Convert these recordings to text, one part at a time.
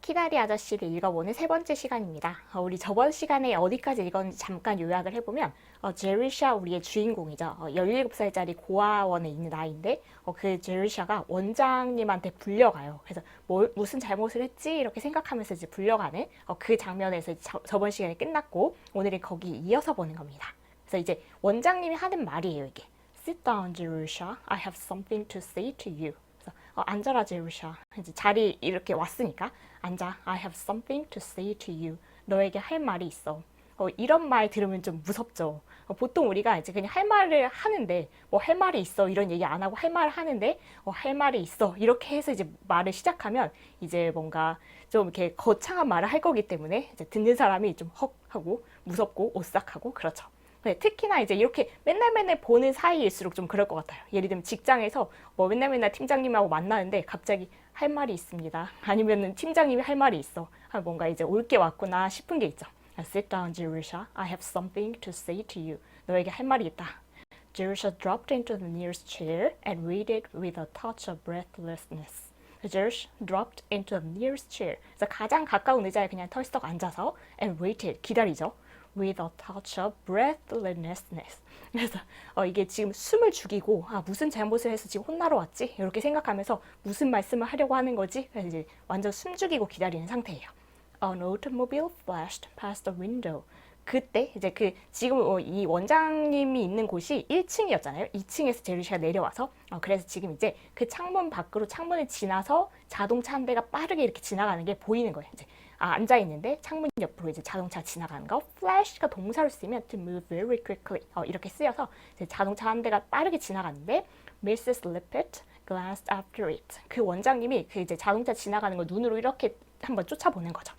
키다리 아저씨를 읽어보는 세 번째 시간입니다. 우리 저번 시간에 어디까지 읽었는지 잠깐 요약을 해보면 제르샤 우리의 주인공이죠. 17살짜리 고아원에 있는 아이인데 그 제르샤가 원장님한테 불려가요. 그래서 무슨 잘못을 했지? 이렇게 생각하면서 이제 불려가는 그 장면에서 저번 시간에 끝났고 오늘은 거기 이어서 보는 겁니다. 그래서 이제 원장님이 하는 말이에요, 이게. Sit down, Jerusha. I have something to say to you. 앉아라 제르샤. 이제 자리 이렇게 왔으니까 앉아. I have something to say to you. 너에게 할 말이 있어. 이런 말 들으면 좀 무섭죠. 보통 우리가 이제 그냥 할 말을 하는데 뭐 할 말이 있어 이런 얘기 안 하고 할 말을 하는데 할 말이 있어 이렇게 해서 이제 말을 시작하면 이제 뭔가 좀 이렇게 거창한 말을 할 거기 때문에 이제 듣는 사람이 좀 헉 하고 무섭고 오싹하고 그렇죠. 네, 특히나 이제 이렇게 맨날 보는 사이일수록 좀 그럴 것 같아요. 예를 들면 직장에서 뭐 맨날 팀장님하고 만나는데 갑자기 할 말이 있습니다. 아니면은 팀장님이 할 말이 있어. 뭔가 이제 올 게 왔구나 싶은 게 있죠. Sit down, Jerusha. I have something to say to you. 너에게 할 말이 있다. Jerusha dropped into the nearest chair and waited with a touch of breathlessness. Jerusha dropped into the nearest chair. 그래서 가장 가까운 의자에 그냥 털썩 앉아서 and waited, 기다리죠. with a touch of breathlessness. 그래서 이게 지금 숨을 죽이고 무슨 잘못을 해서 지금 혼나러 왔지? 이렇게 생각하면서 무슨 말씀을 하려고 하는 거지? 그래서 이제 완전 숨 죽이고 기다리는 상태예요. An automobile flashed past the window. 그때 이제 지금 이 원장님이 있는 곳이 1층이었잖아요. 2층에서 제르시가 내려와서 그래서 지금 이제 그 창문 밖으로 창문을 지나서 자동차 한 대가 빠르게 이렇게 지나가는 게 보이는 거예요. 이제 앉아 있는데 창문 옆으로 이제 자동차 지나가는 거. flash가 동사로 쓰면 to move very quickly 이렇게 쓰여서 이제 자동차 한 대가 빠르게 지나가는데 Mrs. Lippett glanced after it. 그 원장님이 그 이제 자동차 지나가는 걸 눈으로 이렇게 한번 쫓아보는 거죠.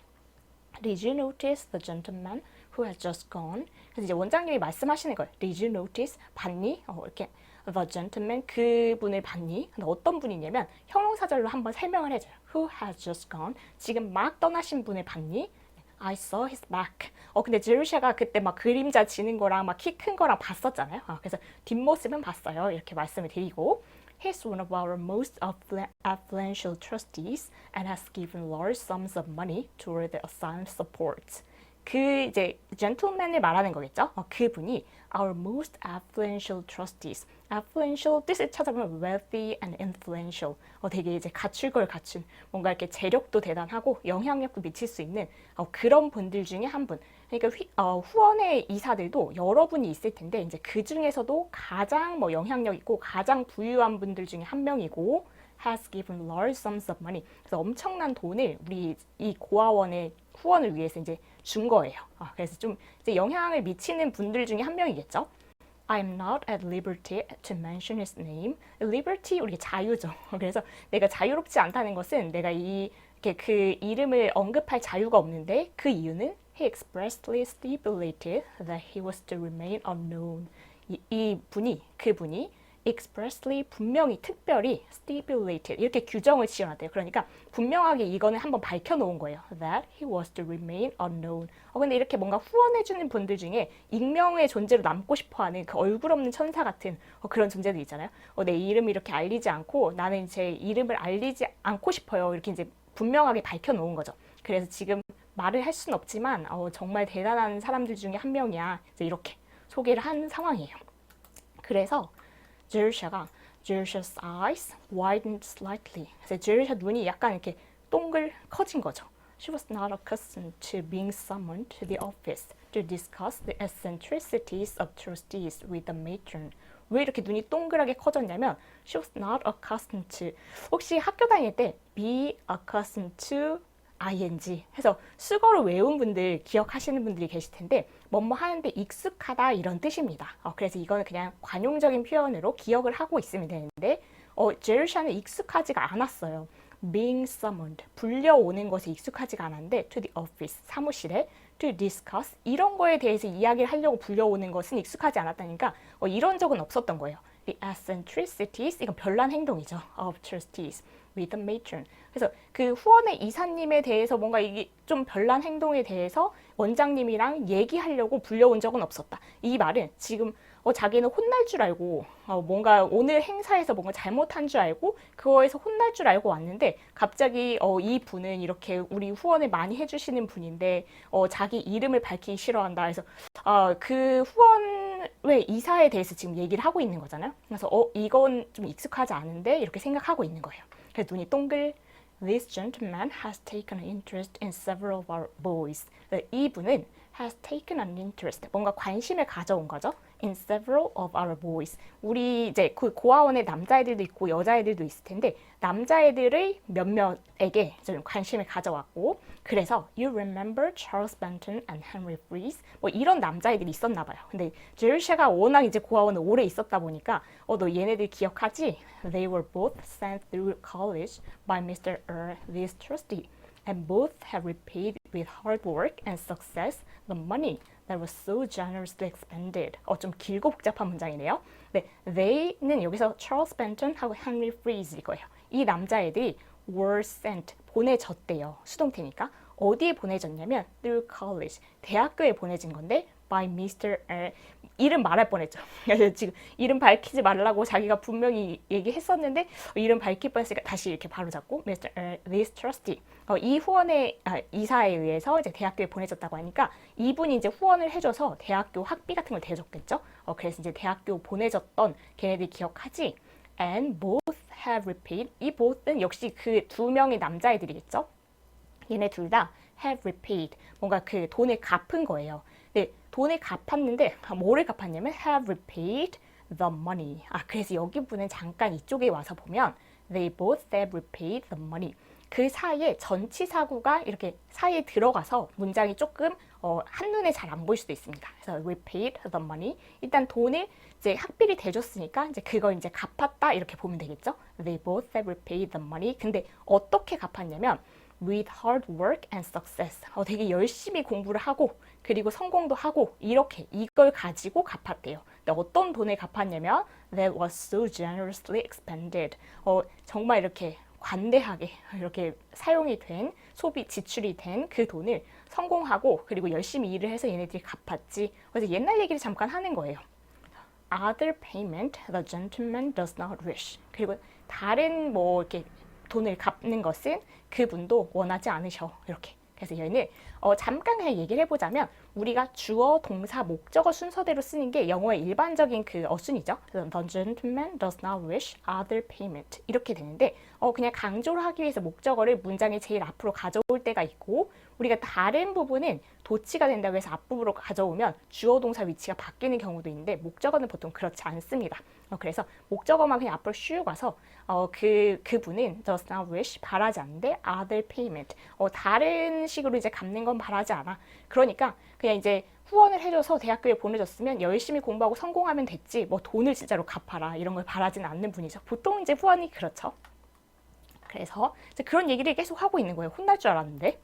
Did you notice the gentleman who has just gone? 그래서 이제 원장님이 말씀하시는 거예요. Did you notice? 봤니? 이렇게 the gentleman 그분을 봤니? 근데 어떤 분이냐면 형용사절로 한번 설명을 해줘요. Who has just gone? 지금 막 떠나신 분을 봤니? I saw his back. 근데 제르샤가 그때 막 그림자 지는 거랑 막 키 큰 거랑 봤었잖아요. 그래서 뒷모습은 봤어요. 이렇게 말씀을 드리고. He's one of our most affluential trustees and has given large sums of money toward the assigned support. 그 이제 gentleman을 말하는 거겠죠? 그분이 our most affluential trustees. affluential 뜻을 찾아보면 wealthy and influential. 되게 이제 갖출 걸 갖춘 뭔가 이렇게 재력도 대단하고 영향력도 미칠 수 있는 그런 분들 중에 한 분. 그러니까 후원의 이사들도 여러 분이 있을 텐데 이제 그 중에서도 가장 영향력 있고 가장 부유한 분들 중에 한 명이고 has given large sums of money. 그래서 엄청난 돈을 우리 이 고아원의 후원을 위해서 이제 준 거예요. 그래서 좀 이제 영향을 미치는 분들 중에 한 명이겠죠. I'm not at liberty to mention his name. Liberty 우리 자유죠. 그래서 내가 자유롭지 않다는 것은 내가 이렇게 그 이름을 언급할 자유가 없는데 그 이유는 he expressly stipulated that he was to remain unknown. 그분이 expressly 분명히 특별히 stipulated 이렇게 규정을 지어놨대요. 그러니까 분명하게 이거는 한번 밝혀놓은 거예요. That he was to remain unknown. 근데 이렇게 뭔가 후원해주는 분들 중에 익명의 존재로 남고 싶어하는 그 얼굴 없는 천사 같은 그런 존재들 있잖아요. 내 이름을 이렇게 알리지 않고 나는 제 이름을 알리지 않고 싶어요. 이렇게 이제 분명하게 밝혀놓은 거죠. 그래서 지금 말을 할 수는 없지만 정말 대단한 사람들 중에 한 명이야. 이제 이렇게 소개를 한 상황이에요. 그래서 Jerusha's eyes widened slightly. 그래서 제르샤 눈이 약간 이렇게 동글 커진 거죠. She was not accustomed to being summoned to the office to discuss the eccentricities of trustees with the matron. 왜 이렇게 눈이 동그랗게 커졌냐면 she was not accustomed to. 혹시 학교 다닐 때 be accustomed to ing 해서 수거를 외운 분들 기억하시는 분들이 계실 텐데 뭐뭐 하는데 익숙하다 이런 뜻입니다. 그래서 이거는 그냥 관용적인 표현으로 기억을 하고 있으면 되는데 제르샤는 익숙하지가 않았어요. being summoned 불려오는 것에 익숙하지가 않았는데 to the office 사무실에 to discuss 이런 거에 대해서 이야기를 하려고 불려오는 것은 익숙하지 않았다니까 이런 적은 없었던 거예요. The eccentricities 이건 별난 행동이죠. of trustees with the matron. 그래서 그 후원의 이사님에 대해서 뭔가 이게 좀 별난 행동에 대해서 원장님이랑 얘기하려고 불려온 적은 없었다. 이 말은 지금 자기는 혼날 줄 알고 뭔가 오늘 행사에서 뭔가 잘못한 줄 알고 그거에서 혼날 줄 알고 왔는데 갑자기 이 분은 이렇게 우리 후원을 많이 해주시는 분인데 자기 이름을 밝히기 싫어한다 해서 그 후원의 이사에 대해서 지금 얘기를 하고 있는 거잖아요. 그래서 이건 좀 익숙하지 않은데 이렇게 생각하고 있는 거예요. 그래서 눈이 동글. This gentleman has taken an interest in several of our boys. 이분은 has taken an interest, 뭔가 관심을 가져온 거죠. In several of our boys. 우리 이제 그 고아원에 남자애들도 있고 여자애들도 있을 텐데 남자애들의 몇몇에게 좀 관심을 가져왔고 그래서 You remember Charles Benton and Henry Fries? 뭐 이런 남자애들이 있었나 봐요. 근데 제르샤가 워낙 이제 고아원에 오래 있었다 보니까 너 얘네들 기억하지? They were both sent through college by Mr. This trustee. And both have repaid with hard work and success the money that was so generously expended. 좀 길고 복잡한 문장이네요. 네, they는 여기서 Charles Benton하고 Henry Fries 이거예요. 이 남자애들이 were sent, 보내졌대요. 수동태니까. 어디에 보내졌냐면 through college, 대학교에 보내진 건데 by Mr. 이름 말할 뻔했죠. 지금 이름 밝히지 말라고 자기가 분명히 얘기했었는데 이름 밝힐 뻔했으니까 다시 이렇게 바로 잡고 Mr. This trustee. 이 후원의 이사에 의해서 이제 대학교에 보내졌다고 하니까 이분이 이제 후원을 해줘서 대학교 학비 같은 걸 대줬겠죠. 그래서 이제 대학교 보내졌던 걔네들 기억하지? And both have repaid. 이 both는 역시 그 두 명의 남자애들이겠죠. 얘네 둘 다 have repaid. 뭔가 그 돈을 갚은 거예요. 네, 돈을 갚았는데 뭐를 갚았냐면 have repaid the money. 그래서 여기 분은 잠깐 이쪽에 와서 보면 they both have repaid the money. 그 사이에 전치사구가 이렇게 사이에 들어가서 문장이 조금 한눈에 잘 안 보일 수도 있습니다. 그래서 repaid the money. 일단 돈을 이제 학비를 대줬으니까 이제 그걸 이제 갚았다 이렇게 보면 되겠죠. They both have repaid the money. 근데 어떻게 갚았냐면 with hard work and success. 되게 열심히 공부를 하고 그리고 성공도 하고 이렇게 이걸 가지고 갚았대요. 근데 어떤 돈을 갚았냐면 that was so generously expended. 정말 이렇게 관대하게 이렇게 사용이 된 소비 지출이 된 그 돈을 성공하고 그리고 열심히 일을 해서 얘네들이 갚았지. 그래서 옛날 얘기를 잠깐 하는 거예요. Other payment the gentleman does not wish. 그리고 다른 뭐 이렇게 돈을 갚는 것은 그분도 원하지 않으셔. 이렇게. 그래서 여기는 잠깐 그냥 얘기를 해보자면 우리가 주어, 동사, 목적어 순서대로 쓰는 게 영어의 일반적인 그 어순이죠. The gentleman does not wish other payment 이렇게 되는데 그냥 강조를 하기 위해서 목적어를 문장의 제일 앞으로 가져올 때가 있고 우리가 다른 부분은 도치가 된다고 해서 앞부분으로 가져오면 주어, 동사 위치가 바뀌는 경우도 있는데 목적어는 보통 그렇지 않습니다. 그래서 목적어만 그냥 앞으로 슉 와서 그분은 does not wish 바라지 않는데 other payment 다른 식으로 이제 갚는 건 바라지 않아. 그러니까 그냥 이제 후원을 해줘서 대학교에 보내줬으면 열심히 공부하고 성공하면 됐지 뭐 돈을 진짜로 갚아라 이런 걸 바라지는 않는 분이죠. 보통 이제 후원이 그렇죠. 그래서 이제 그런 얘기를 계속 하고 있는 거예요. 혼날 줄 알았는데.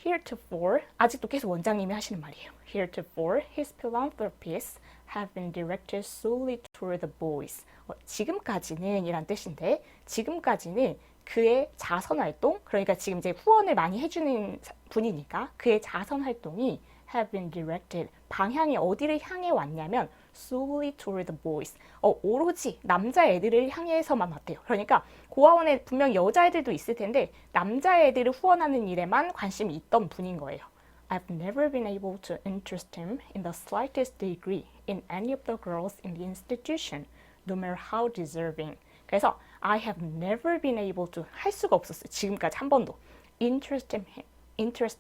Heretofore, 아직도 계속 원장님이 하시는 말이에요. Heretofore, his philanthropies have been directed solely toward the boys. 지금까지는 이란 뜻인데 지금까지는 그의 자선활동, 그러니까 지금 이제 후원을 많이 해주는 분이니까 그의 자선활동이 have been directed, 방향이 어디를 향해 왔냐면 solely toward the boys. 오로지 남자애들을 향해서만 왔대요. 그러니까 고아원에 분명 여자애들도 있을 텐데 남자애들을 후원하는 일에만 관심이 있던 분인 거예요. I've never been able to interest him in the slightest degree in any of the girls in the institution, no matter how deserving. 그래서 I have never been able to 할 수가 없었어요. 지금까지 한 번도. interest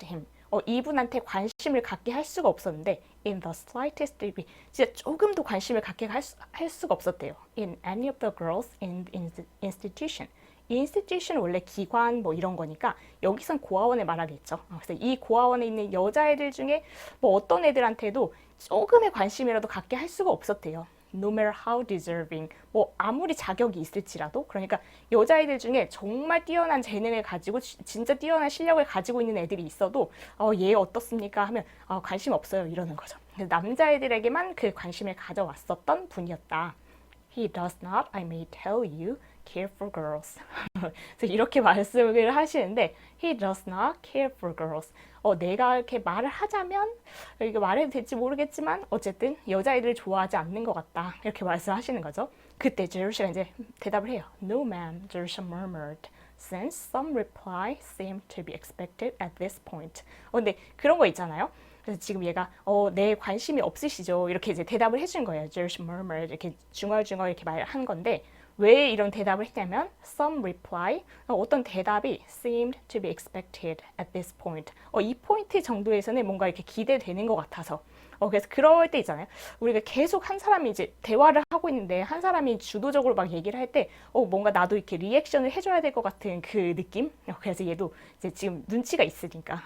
him. 이분한테 관심을 갖게 할 수가 없었는데 in the slightest degree 진짜 조금도 관심을 갖게 할 수가 없었대요. in any of the girls in the institution. 이 institution은 원래 기관 뭐 이런 거니까 여기선 고아원을 말하겠죠. 그래서 이 고아원에 있는 여자애들 중에 뭐 어떤 애들한테도 조금의 관심이라도 갖게 할 수가 없었대요. No matter how deserving. 뭐 아무리 자격이 있을지라도 그러니까 여자애들 중에 정말 뛰어난 재능을 가지고 진짜 뛰어난 실력을 가지고 있는 애들이 있어도 얘 어떻습니까? 하면 관심 없어요 이러는 거죠. 남자애들에게만 그 관심을 가져왔었던 분이었다. He does not, I may tell you, care for girls. 그래서 이렇게 말씀을 하시는데 he does not care for girls. 내가 이렇게 말을 하자면 이거 말해도 될지 모르겠지만 어쨌든 여자애들 좋아하지 않는 것 같다. 이렇게 말씀하시는 거죠. 그때 제르시가 이제 대답을 해요. No ma'am, Jerusha murmured. Since some reply seemed to be expected at this point. 근데 그런 거 있잖아요. 그래서 지금 얘가 네 관심이 없으시죠. 이렇게 이제 대답을 해준 거예요. Jerusha murmured 이렇게 중얼중얼 이렇게 말한 건데 왜 이런 대답을 했냐면 some reply 어떤 대답이 seemed to be expected at this point. 이 포인트 정도에서는 뭔가 이렇게 기대되는 것 같아서. 그래서 그럴 때 있잖아요. 우리가 계속 한 사람이 이제 대화를 하고 있는데 한 사람이 주도적으로 막 얘기를 할 때 뭔가 나도 이렇게 리액션을 해줘야 될 것 같은 그 느낌. 그래서 얘도 이제 지금 눈치가 있으니까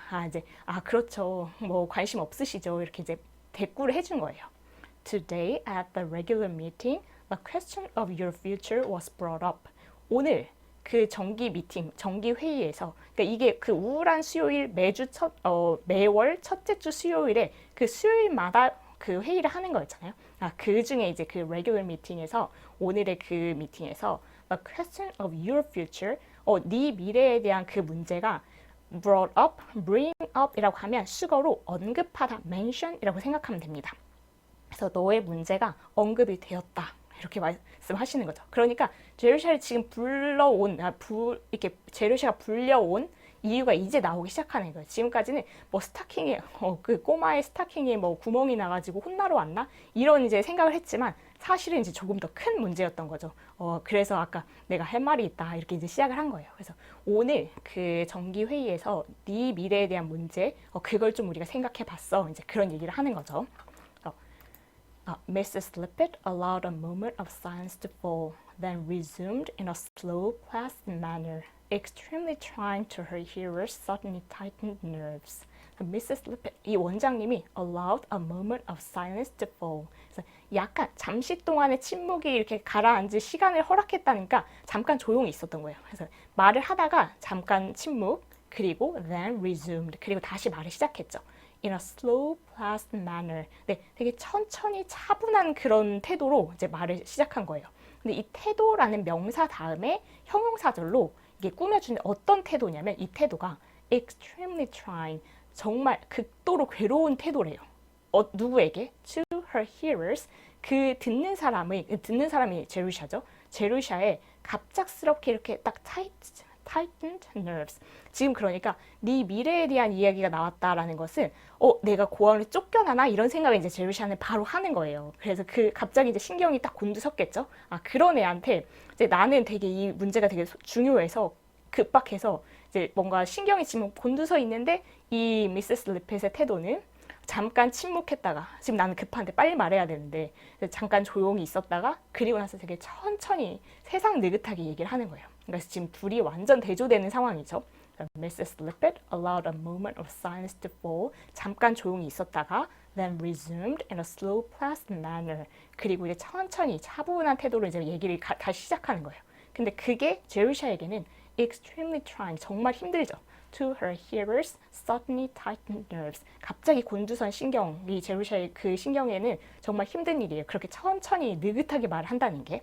그렇죠. 뭐 관심 없으시죠. 이렇게 이제 대꾸를 해준 거예요. Today at the regular meeting, the question of your future was brought up. 오늘 그 정기 미팅, 정기 회의에서, 그러니까 이게 그 우울한 수요일 매월 첫째 주 수요일에 그 수요일마다 그 회의를 하는 거였잖아요. 그 중에 이제 그 regular meeting에서 오늘의 그 미팅에서 the question of your future, 네 미래에 대한 그 문제가 brought up, bring up이라고 하면 수거로 언급하다, mention이라고 생각하면 됩니다. 그래서 너의 문제가 언급이 되었다. 이렇게 말씀하시는 거죠. 그러니까 제르샤를 지금 이렇게 제르샤가 불려온 이유가 이제 나오기 시작하는 거예요. 지금까지는 뭐 스타킹에 그 꼬마의 스타킹에 뭐 구멍이 나가지고 혼나러 왔나 이런 이제 생각을 했지만 사실은 이제 조금 더 큰 문제였던 거죠. 그래서 아까 내가 할 말이 있다 이렇게 이제 시작을 한 거예요. 그래서 오늘 그 정기 회의에서 네 미래에 대한 문제 그걸 좀 우리가 생각해봤어. 이제 그런 얘기를 하는 거죠. Mrs. Lippett allowed a moment of silence to fall, then resumed in a slow, placid manner, extremely trying to her hearer's suddenly tightened nerves. Mrs. Lippett, 이 원장님이 allowed a moment of silence to fall. 그래서 약간 잠시 동안의 침묵이 이렇게 가라앉을 시간을 허락했다니까 잠깐 조용히 있었던 거예요. 그래서 말을 하다가 잠깐 침묵, 그리고 then resumed, 그리고 다시 말을 시작했죠. In a slow, placid manner. 네, 되게 천천히 차분한 그런 태도로 이제 말을 시작한 거예요. 근데 이 태도라는 명사 다음에 형용사절로 이게 꾸며주는 어떤 태도냐면 이 태도가 extremely trying, 정말 극도로 괴로운 태도래요. 누구에게? To her hearers. 그 듣는 사람이 제루샤죠. 제루샤의 갑작스럽게 이렇게 딱 tightened nerves. 지금 그러니까 네 미래에 대한 이야기가 나왔다라는 것은 내가 고아원에 쫓겨나나 이런 생각을 이제 제루샤는 바로 하는 거예요. 그래서 갑자기 이제 신경이 딱 곤두섰겠죠. 그런 애한테 이제 나는 되게 이 문제가 되게 중요해서 급박해서 이제 뭔가 신경이 지금 곤두서 있는데 이 미세스 리펫의 태도는 잠깐 침묵했다가 지금 나는 급한데 빨리 말해야 되는데 잠깐 조용히 있었다가 그리고 나서 되게 천천히 세상 느긋하게 얘기를 하는 거예요. 그래서 지금 둘이 완전 대조되는 상황이죠. Mrs. Lippett allowed a moment of silence to fall. 잠깐 조용히 있었다가 then resumed in a slow, placid manner. 그리고 이제 천천히 차분한 태도로 이제 얘기를 다시 시작하는 거예요. 근데 그게 제루샤에게는 extremely trying, 정말 힘들죠. To her hearers, suddenly tightened nerves. 갑자기 곤두선 신경이 제루샤의 그 신경에는 정말 힘든 일이에요. 그렇게 천천히 느긋하게 말한다는 게.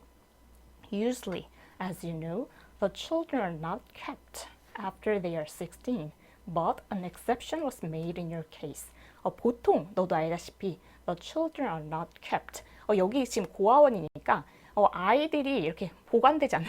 Usually, as you know, the children are not kept after they are 16, but an exception was made in your case. 보통 너도 알다시피 the children are not kept. 여기 지금 고아원이니까 아이들이 이렇게 보관되지 않는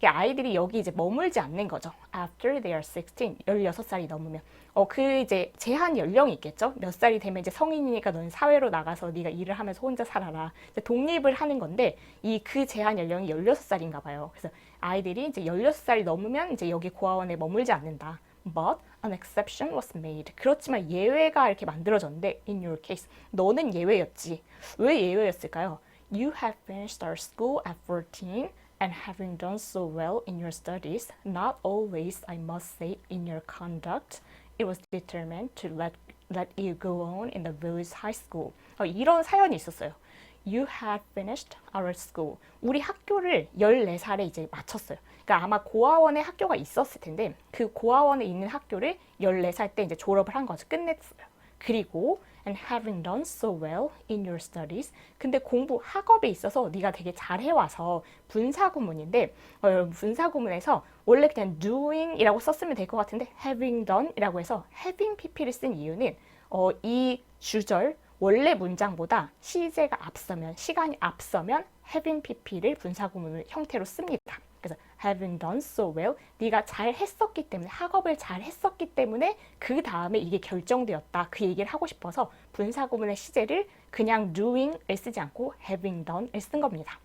아이들이 여기 이제 머물지 않는 거죠. After they are 16, 16살이 넘으면 그 이제 제한 연령이 있겠죠. 몇 살이 되면 이제 성인이니까 넌 사회로 나가서 네가 일을 하면서 혼자 살아라. 이제 독립을 하는 건데 그 제한 연령이 16살인가 봐요. 그래서 아이들이 이제 16살이 넘으면 이제 여기 고아원에 머물지 않는다. But an exception was made. 그렇지만 예외가 이렇게 만들어졌는데 in your case, 너는 예외였지. 왜 예외였을까요? You have finished our school at 14 and having done so well in your studies, not always, I must say, in your conduct, it was determined to let you go on in the village high school. 이런 사연이 있었어요. You had finished our school. 우리 학교를 14살에 이제 마쳤어요. 그러니까 아마 고아원에 학교가 있었을 텐데 그 고아원에 있는 학교를 14살 때 이제 졸업을 한 거죠. 끝냈어요. 그리고 and having done so well in your studies. 근데 공부 학업에 있어서 네가 되게 잘해와서 분사구문인데 분사구문에서 원래 그냥 doing이라고 썼으면 될 것 같은데 having done이라고 해서 having pp를 쓴 이유는 이 주절 원래 문장보다 시제가 앞서면 시간이 앞서면 having pp를 분사구문 형태로 씁니다. 그래서 having done so well, 네가 잘 했었기 때문에 학업을 잘 했었기 때문에 그 다음에 이게 결정되었다. 그 얘기를 하고 싶어서 분사구문의 시제를 그냥 doing을 쓰지 않고 having done을 쓴 겁니다.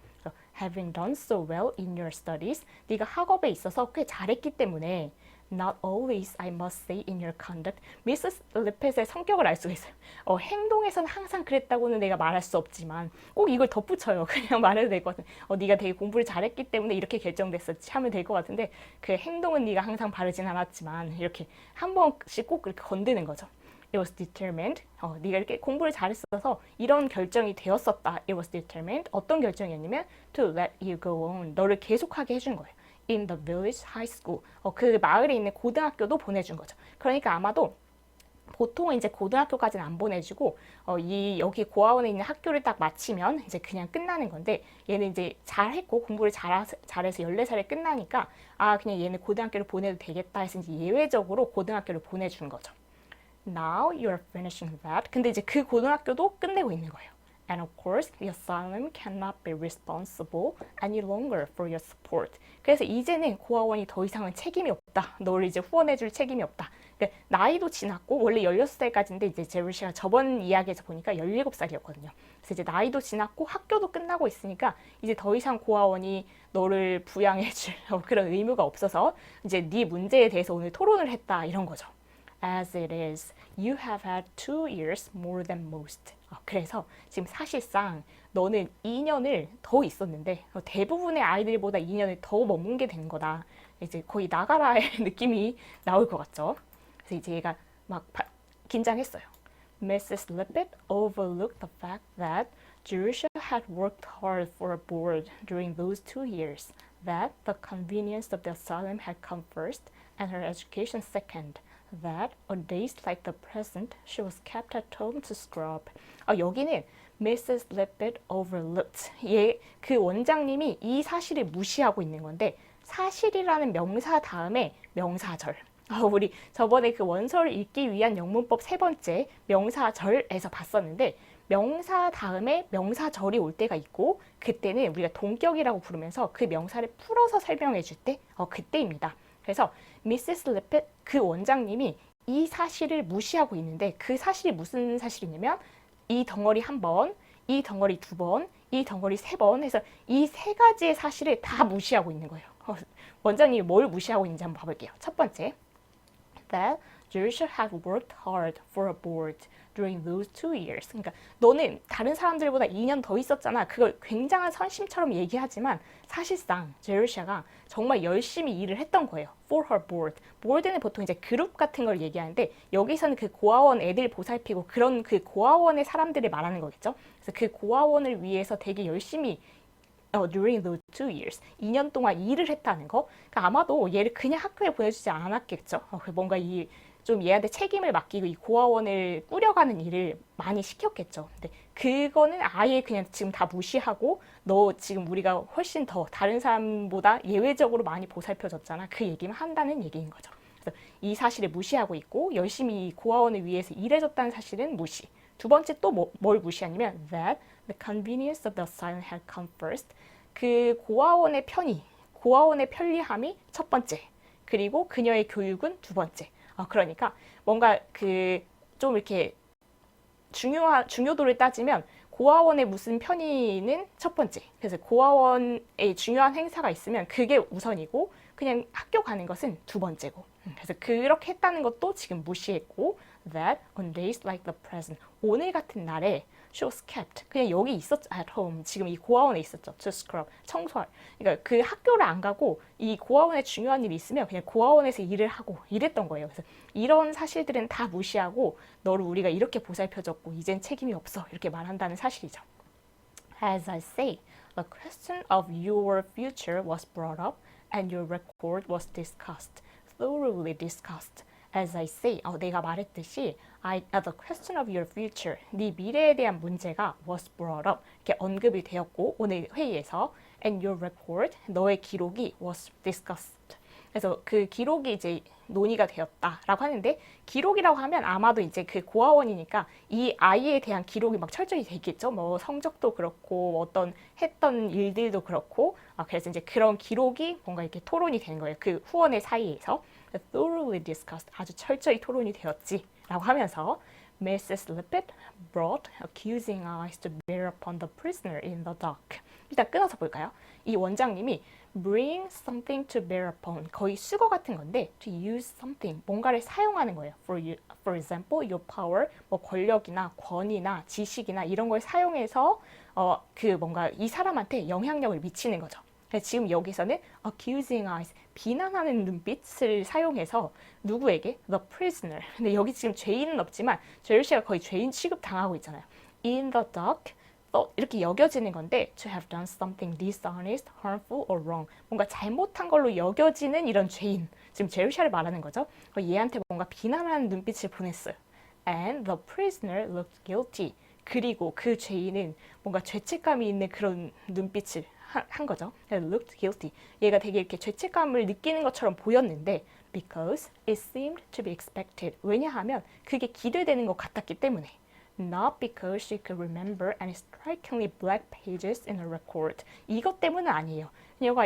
Having done so well in your studies, 네가 학업에 있어서 꽤 잘했기 때문에 Not always, I must say, in your conduct. 미세스 리펫의 성격을 알 수가 있어요. 행동에서는 항상 그랬다고는 내가 말할 수 없지만 꼭 이걸 덧붙여요. 그냥 말해도 될 것 같은데 네가 되게 공부를 잘했기 때문에 이렇게 결정됐었지 하면 될 것 같은데 그 행동은 네가 항상 바르진 않았지만 이렇게 한 번씩 꼭 그렇게 건드는 거죠. It was determined. 네가 이렇게 공부를 잘했어서 이런 결정이 되었었다. It was determined. 어떤 결정이었냐면 to let you go on. 너를 계속하게 해준 거예요. In the village high school. 그 마을에 있는 고등학교도 보내준 거죠. 그러니까 아마도 보통은 이제 고등학교까지는 안 보내주고 여기 고아원에 있는 학교를 딱 마치면 이제 그냥 끝나는 건데 얘는 이제 잘했고 공부를 잘해서 14살에 끝나니까 그냥 얘는 고등학교를 보내도 되겠다 해서 이제 예외적으로 고등학교를 보내준 거죠. Now you're finishing that. 근데 이제 그 고등학교도 끝내고 있는 거예요. And of course, the asylum cannot be responsible any longer for your support. 그래서 이제는 고아원이 더 이상은 책임이 없다. 너를 이제 후원해줄 책임이 없다. 그러니까 나이도 지났고 원래 16살까지인데 이제 제루시가 저번 이야기에서 보니까 17살이었거든요. 그래서 이제 나이도 지났고 학교도 끝나고 있으니까 이제 더 이상 고아원이 너를 부양해줄 그런 의무가 없어서 이제 네 문제에 대해서 오늘 토론을 했다 이런 거죠. As it is, you have had 2 years more than most. 그래서 지금 사실상 너는 2년을 더 있었는데 대부분의 아이들보다 2년을 더 머문 게 된 거다. 이제 거의 나가라의 느낌이 나올 것 같죠. 그래서 이제 얘가 막 긴장했어요. Mrs. Lippett overlooked the fact that Jerusha had worked hard for a board during those 2 years, that the convenience of the asylum had come first and her education second. That on days like the present, she was kept at home to scrub. 여기는 Mrs. Lippett overlooked. 그 원장님이 이 사실을 무시하고 있는 건데 사실이라는 명사 다음에 명사절. 우리 저번에 그 원서를 읽기 위한 영문법 3번째 명사절에서 봤었는데 명사 다음에 명사절이 올 때가 있고 그때는 우리가 동격이라고 부르면서 그 명사를 풀어서 설명해 줄 때 그때입니다. 그래서 미세스 리펫 그 원장님이 이 사실을 무시하고 있는데 그 사실이 무슨 사실이냐면 이 덩어리 1번, 이 덩어리 2번, 이 덩어리 3번 해서 이 3가지의 사실을 다 무시하고 있는 거예요. 원장님이 뭘 무시하고 있는지 한번 봐볼게요. 첫 번째, that Jerusha had worked hard for a board during those 2 years. 그러니까 너는 다른 사람들보다 2년 더 있었잖아. 그걸 굉장한 선심처럼 얘기하지만 사실상 제르샤가 정말 열심히 일을 했던 거예요. For her board. board는 보통 이제 그룹 같은 걸 얘기하는데 여기서는 그 고아원 애들 보살피고 그런 그 고아원의 사람들을 말하는 거겠죠. 그래서 그 고아원을 위해서 되게 열심히 during those 2 years, 2년 동안 일을 했다는 거. 그러니까 아마도 얘를 그냥 학교에 보내주지 않았겠죠. 뭔가 좀 얘한테 책임을 맡기고 이 고아원을 꾸려가는 일을 많이 시켰겠죠. 근데 그거는 아예 그냥 지금 다 무시하고 너 지금 우리가 훨씬 더 다른 사람보다 예외적으로 많이 보살펴줬잖아. 그 얘기만 한다는 얘기인 거죠. 그래서 이 사실을 무시하고 있고 열심히 고아원을 위해서 일해줬다는 사실은 무시. 두 번째 또 뭘 무시하냐면 that the convenience of the asylum had come first. 그 고아원의 편리함이 첫 번째. 그리고 그녀의 교육은 두 번째. 그러니까 뭔가 그 좀 이렇게 중요도를 따지면 고아원의 무슨 편의는 첫 번째. 그래서 고아원에 중요한 행사가 있으면 그게 우선이고 그냥 학교 가는 것은 두 번째고. 그래서 그렇게 했다는 것도 지금 무시했고 that on days like the present 오늘 같은 날에 she was kept 그냥 여기 있었죠. at home 지금 이 고아원에 있었죠. to scrub 청소할. 그러니까 그 학교를 안 가고 이 고아원에 중요한 일이 있으면 그냥 고아원에서 일을 하고 이랬던 거예요. 그래서 이런 사실들은 다 무시하고 너를 우리가 이렇게 보살펴줬고 이젠 책임이 없어 이렇게 말한다는 사실이죠. As I say, the question of your future was brought up and your record was discussed, thoroughly discussed. as I say, 내가 말했듯이 the question of your future, 네 미래에 대한 문제가 was brought up, 이렇게 언급이 되었고 오늘 회의에서 and your report, 너의 기록이 was discussed. 그래서 그 기록이 이제 논의가 되었다라고 하는데 기록이라고 하면 아마도 이제 그 고아원이니까 이 아이에 대한 기록이 막 철저히 돼 있겠죠. 뭐 성적도 그렇고 어떤 했던 일들도 그렇고 그래서 이제 그런 기록이 뭔가 이렇게 토론이 되는 거예요. 그 후원의 사이에서 thoroughly discussed, 아주 철저히 토론이 되었지라고 하면서 Mrs. Lippett brought accusing eyes to bear upon the prisoner in the dock. 일단 끊어서 볼까요? 이 원장님이 bring something to bear upon, 거의 수거 같은 건데 to use something, 뭔가를 사용하는 거예요. For example, your power, 뭐 권력이나 권위나 지식이나 이런 걸 사용해서 그 뭔가 이 사람한테 영향력을 미치는 거죠. 지금 여기서는 accusing eyes, 비난하는 눈빛을 사용해서 누구에게? The prisoner. 근데 여기 지금 죄인은 없지만 제르시가 거의 죄인 취급 당하고 있잖아요. In the dock, 이렇게 여겨지는 건데 to have done something dishonest, harmful or wrong, 뭔가 잘못한 걸로 여겨지는 이런 죄인, 지금 제르시아를 말하는 거죠. 얘한테 뭔가 비난하는 눈빛을 보냈어요. And the prisoner looked guilty. 그리고 그 죄인은 뭔가 죄책감이 있는 그런 눈빛을 한 거죠. looked guilty. 얘가 되게 이렇게 죄책감을 느끼는 것처럼 보였는데 because it seemed to be expected. 왜냐하면 그게 기대되는 것 같았기 때문에. Not because she could remember any strikingly black pages in her record. 이것 때문은 아니에요. 얘가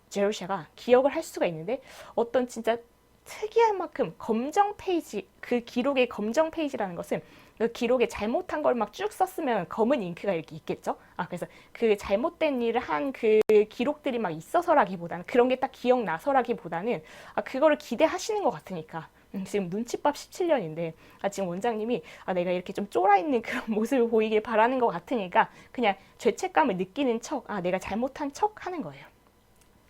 제르시아가 기억을 할 수가 있는데 어떤 진짜 특이한 만큼 검정 페이지, 그 기록의 검정 페이지라는 것은 그 기록에 잘못한 걸 막 쭉 썼으면 검은 잉크가 이렇게 있겠죠. 그래서 그 잘못된 일을 한 그 기록들이 막 있어서라기보다는 그런 게 딱 기억나서라기보다는 그거를 기대하시는 것 같으니까. 지금 눈칫밥 17년인데 지금 원장님이 내가 이렇게 좀 쫄아있는 그런 모습을 보이길 바라는 것 같으니까 그냥 죄책감을 느끼는 척, 내가 잘못한 척 하는 거예요.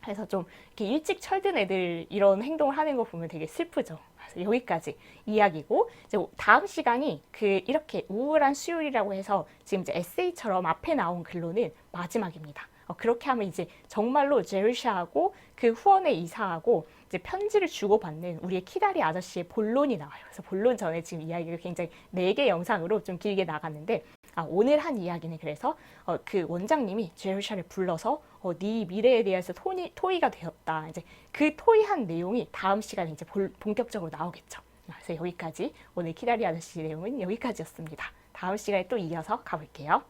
그래서 좀 이렇게 일찍 철든 애들 이런 행동을 하는 거 보면 되게 슬프죠. 그래서 여기까지 이야기고 이제 다음 시간이 이렇게 우울한 수요일이라고 해서 지금 이제 에세이처럼 앞에 나온 글로는 마지막입니다. 그렇게 하면 이제 정말로 제르시아하고 그 후원의 이사하고 이제 편지를 주고받는 우리의 키다리 아저씨의 본론이 나와요. 그래서 본론 전에 지금 이야기가 굉장히 4개 영상으로 좀 길게 나갔는데 오늘 한 이야기는 그래서 그 원장님이 제르시아를 불러서 네 미래에 대해서 토의가 되었다. 이제 그 토의한 내용이 다음 시간에 이제 본격적으로 나오겠죠. 그래서 여기까지 오늘 키다리 아저씨 내용은 여기까지였습니다. 다음 시간에 또 이어서 가볼게요.